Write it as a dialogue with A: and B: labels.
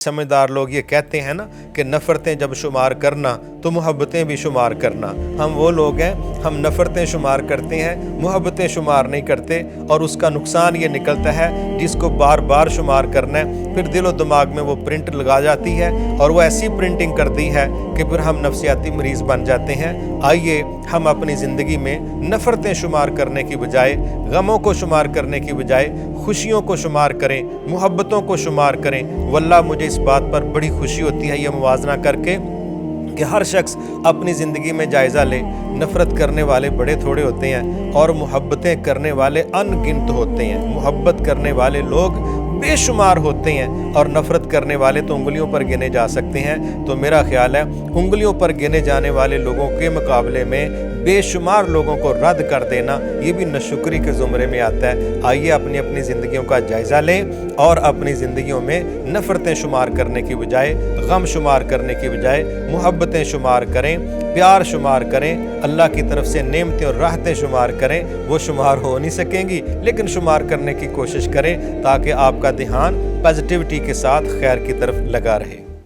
A: समझदार लोग ये कहते हैं ना कि नफ़रतें जब शुमार करना तो मोहब्बतें भी शुमार करना। हम वो लोग हैं, हम नफ़रतें शुमार करते हैं, मोहब्बतें शुमार नहीं करते, और उसका नुकसान ये निकलता है जिसको बार बार शुमार करना है फिर दिलो दिमाग में वो प्रिंट लगा जाती है और वो ऐसी प्रिंटिंग करती है कि फिर हम नफसियाती मरीज़ बन जाते हैं। आइए हम अपनी ज़िंदगी में नफ़रतें शुमार करने की बजाय, गमों को शुमार करने की बजाय खुशियों को शुमार करें, मोहब्बतों को शुमार करें। वल्लाह मुझे इस बात पर बड़ी खुशी होती है ये मुवाजना करके कि हर शख्स अपनी ज़िंदगी में जायज़ा ले। नफ़रत करने वाले बड़े थोड़े होते हैं और मोहब्बतें करने वाले अनगिनत होते हैं। मोहब्बत करने वाले लोग बेशुमार होते हैं और नफ़रत करने वाले तो उंगलियों पर गिने जा सकते हैं। तो मेरा ख्याल है उंगलियों पर गिने जाने वाले लोगों के मुकाबले में बेशुमार लोगों को रद्द कर देना ये भी नशुक्री के ज़ुमरे में आता है। आइए अपनी अपनी ज़िंदगियों का जायज़ा लें और अपनी ज़िंदगियों में नफ़रतें शुमार करने की बजाय, गम शुमार करने की बजाय मोहब्बतें शुमार करें, प्यार शुमार करें, अल्लाह की तरफ से नेमतें और राहतें शुमार करें। वो शुमार हो नहीं सकेंगी लेकिन शुमार करने की कोशिश करें ताकि आपका ध्यान पॉजिटिविटी के साथ खैर की तरफ लगा रहे।